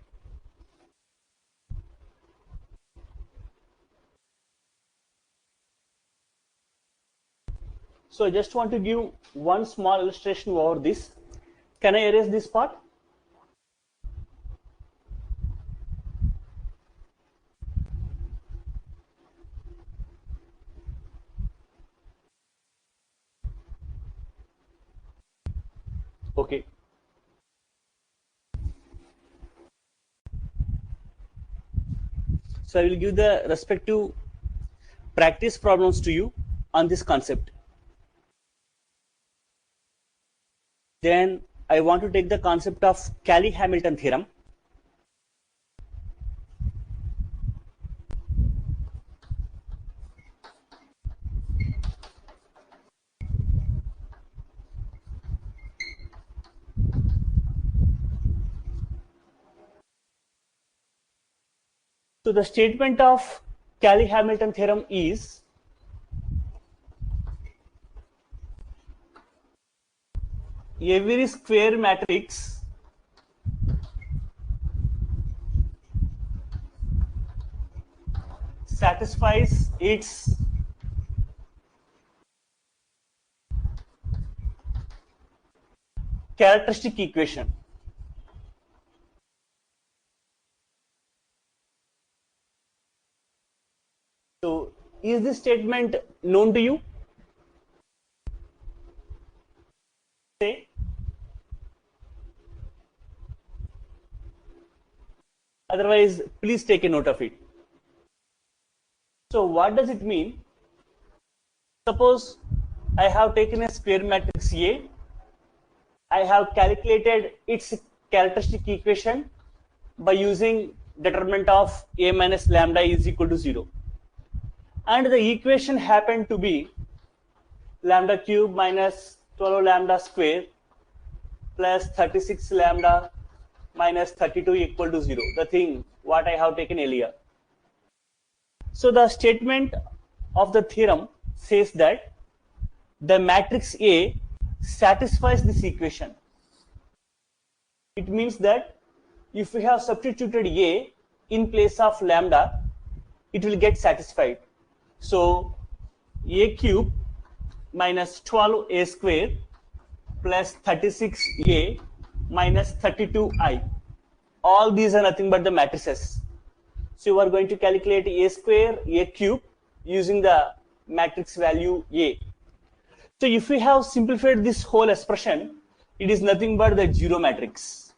So I just want to give one small illustration over this. Can I erase this part? Okay. So I will give the respective practice problems to you on this concept. Then I want to take the concept of Cayley-Hamilton theorem. So the statement of Cayley-Hamilton theorem is every square matrix satisfies its characteristic equation. So is this statement known to you? Say. Otherwise, please take a note of it. So what does it mean? Suppose I have taken a square matrix A. I have calculated its characteristic equation by using determinant of A minus lambda is equal to 0. And the equation happened to be lambda cube minus 12 lambda square plus 36 lambda minus 32 equal to 0. The thing what I have taken earlier. So the statement of the theorem says that the matrix A satisfies this equation. It means that if we have substituted A in place of lambda, it will get satisfied. So A cube minus 12A square plus 36A minus 32I. All these are nothing but the matrices. So you are going to calculate A square, A cube using the matrix value A. So if we have simplified this whole expression, it is nothing but the zero matrix.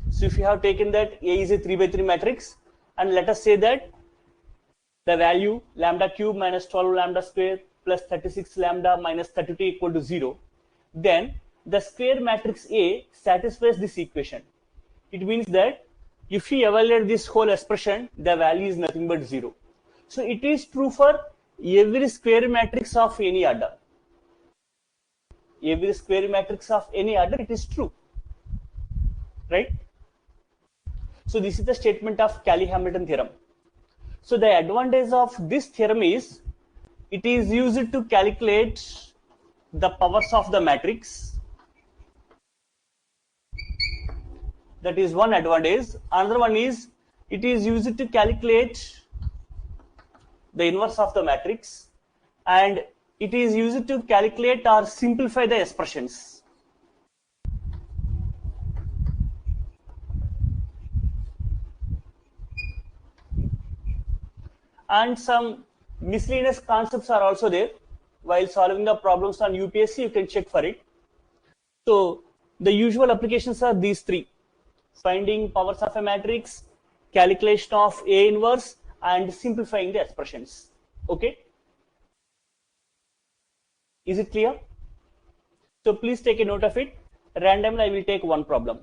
So if you have taken that A is a 3 by 3 matrix, and let us say that the value lambda cube minus 12 lambda square plus 36 lambda minus 32 equal to 0, then the square matrix A satisfies this equation. It means that if you evaluate this whole expression, the value is nothing but 0. So it is true for every square matrix of any order. Every square matrix of any order, it is true, right? So this is the statement of Cayley-Hamilton theorem. So the advantage of this theorem is it is used to calculate the powers of the matrix. That is one advantage. Another one is it is used to calculate the inverse of the matrix, and it is used to calculate or simplify the expressions. And some miscellaneous concepts are also there. While solving the problems on UPSC, you can check for it. So the usual applications are these three: finding powers of a matrix, calculation of A inverse, and simplifying the expressions. Okay? Is it clear? So please take a note of it. Randomly, I will take one problem,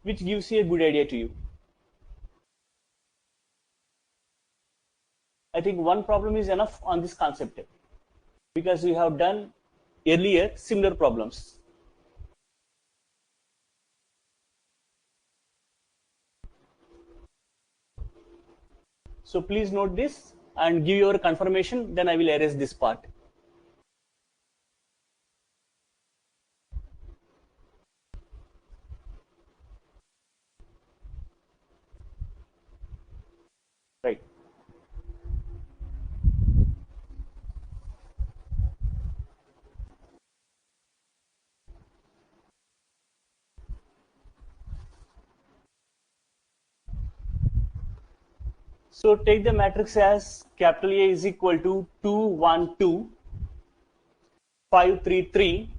which gives you a good idea to you. I think one problem is enough on this concept because we have done earlier similar problems. So please note this and give your confirmation, then I will erase this part. Right. So take the matrix as capital A is equal to 2, 1, 2. 533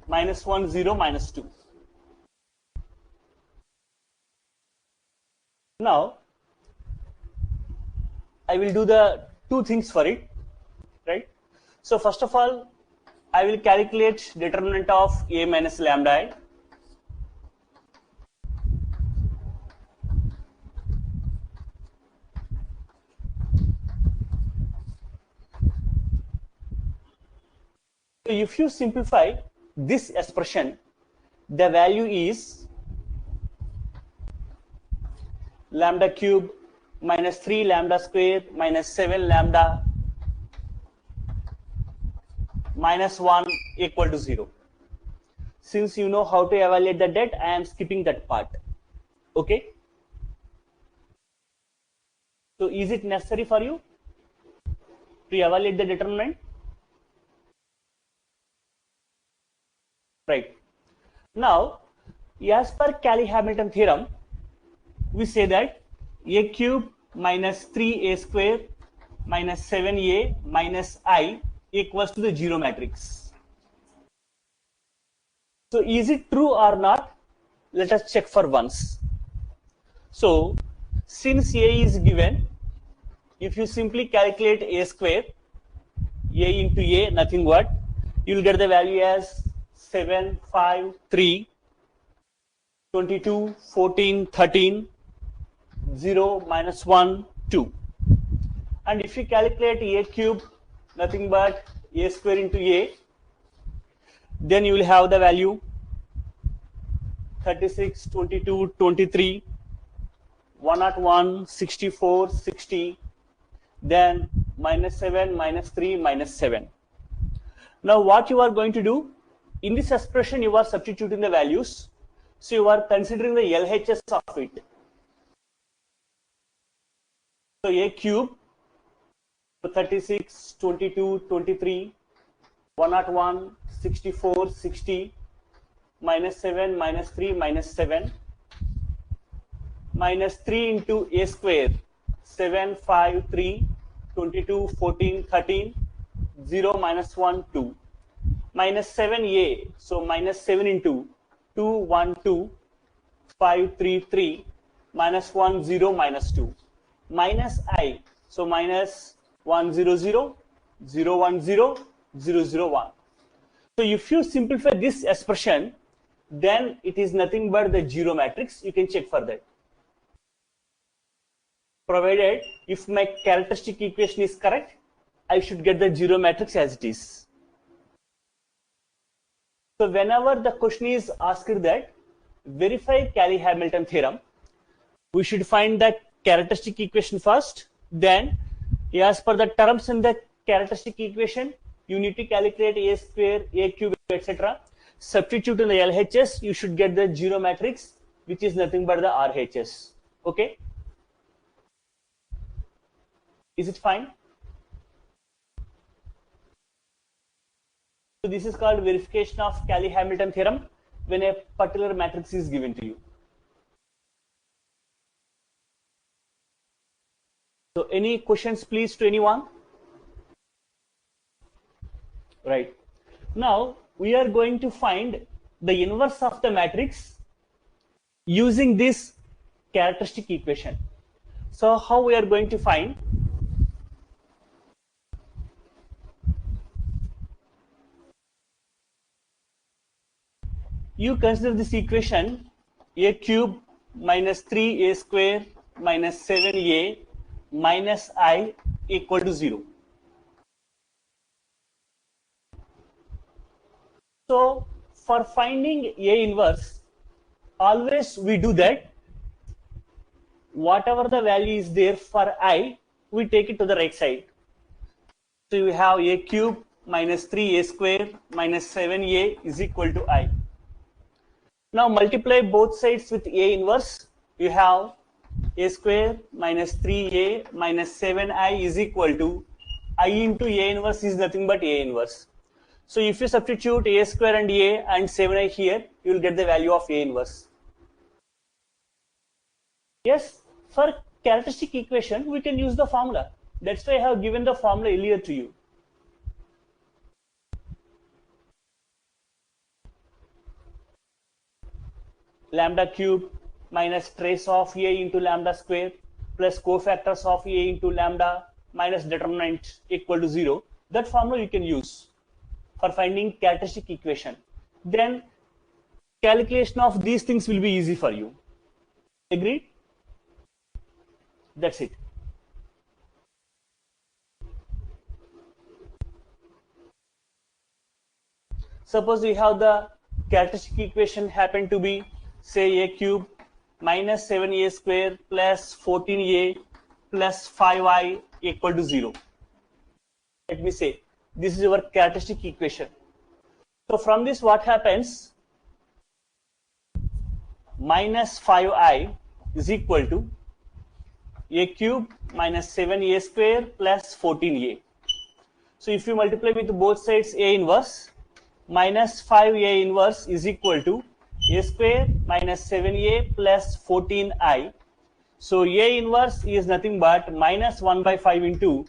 minus 1 0 minus 2. Now I will do the two things for it, right? So first of all, I will calculate determinant of a minus lambda I. So if you simplify this expression, the value is lambda cube minus 3 lambda square minus 7 lambda minus 1 equal to 0. Since you know how to evaluate the debt, I am skipping that part. Okay. So is it necessary for you to evaluate the determinant? Right. Now, as per Cayley-Hamilton theorem, we say that a cube minus 3a square minus 7a minus I equals to the zero matrix. So is it true or not? Let us check for once. So since a is given, if you simply calculate a square, a into a, nothing but, you will get the value as 7, 5, 3, 22, 14, 13, 0, minus 1, 2. And if you calculate a cube, nothing but a square into a, then you will have the value 36, 22, 23, 101, 64, 60, then minus 7, minus 3, minus 7. Now what you are going to do, in this expression you are substituting the values, so you are considering the LHS of it. So a cube, 36, 22, 23, 101, 64, 60, minus 7, minus 3, minus 7, minus 3 into a square, 7, 5, 3, 22, 14, 13, 0, minus 1, 2, minus 7a, so minus 7 into 2, 1, 2, 5, 3, 3, minus 1, 0, minus 2, minus I, so minus 1, 0, 0, 0, 1, 0, 0, 0, 1. So if you simplify this expression, then it is nothing but the zero matrix. You can check for that. Provided if my characteristic equation is correct, I should get the zero matrix as it is. So whenever the question is asked that verify Cayley-Hamilton theorem, we should find the characteristic equation first, then as per the terms in the characteristic equation, you need to calculate a square, a cube, etc. Substitute in the LHS, you should get the zero matrix, which is nothing but the RHS. Okay? Is it fine? So this is called verification of Cayley-Hamilton theorem when a particular matrix is given to you. So any questions please to anyone? Right. Now we are going to find the inverse of the matrix using this characteristic equation. So how we are going to find? You consider this equation a cube minus 3a square minus 7a minus I equal to 0. So for finding A inverse, always we do that. Whatever the value is there for I, we take it to the right side. So you have a cube minus 3a square minus 7a is equal to I. Now multiply both sides with A inverse. You have a square minus 3a minus 7i is equal to I into A inverse is nothing but A inverse. So if you substitute a square and a and 7i here, you will get the value of A inverse. Yes, for characteristic equation, we can use the formula. That's why I have given the formula earlier to you. lambda cube minus trace of a into lambda square plus cofactors of a into lambda minus determinant equal to 0. That formula you can use for finding characteristic equation. Then calculation of these things will be easy for you. Agreed? That's it. Suppose we have the characteristic equation happen to be, say, a cube minus 7a square plus 14a plus 5i equal to 0. Let me say this is your characteristic equation. So from this what happens? Minus 5i is equal to a cube minus 7a square plus 14a. So if you multiply with both sides a inverse, minus 5a inverse is equal to a square minus 7a plus 14i. So a inverse is nothing but minus 1 by 5 into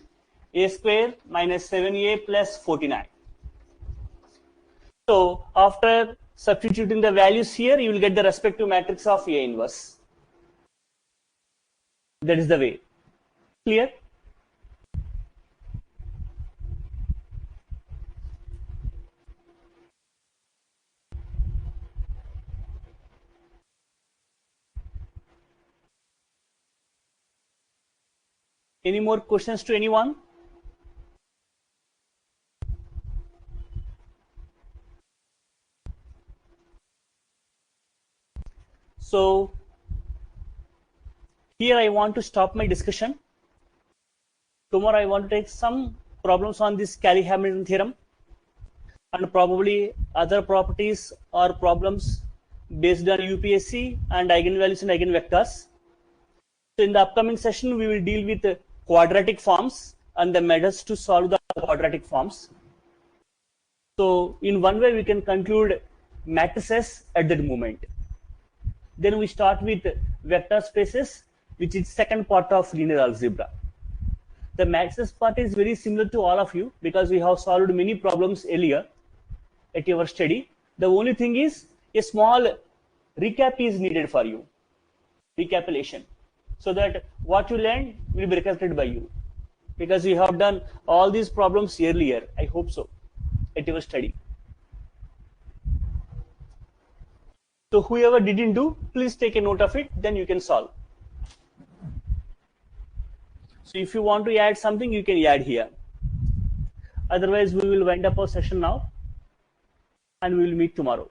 a square minus 7a plus 14i. So after substituting the values here, you will get the respective matrix of a inverse. That is the way. Clear? Any more questions to anyone? So here I want to stop my discussion. Tomorrow I want to take some problems on this Cayley-Hamilton theorem and probably other properties or problems based on UPSC and eigenvalues and eigenvectors. So in the upcoming session, we will deal with quadratic forms and the methods to solve the quadratic forms. So in one way, we can conclude matrices at that moment. Then we start with vector spaces, which is second part of linear algebra. The matrices part is very similar to all of you because we have solved many problems earlier at your study. The only thing is a small recap is needed for you, recapitulation, so that what you learned will be recollected by you because you have done all these problems earlier. I hope so at your study. So whoever didn't do, please take a note of it, then you can solve. So if you want to add something, you can add here. Otherwise, we will wind up our session now and we will meet tomorrow.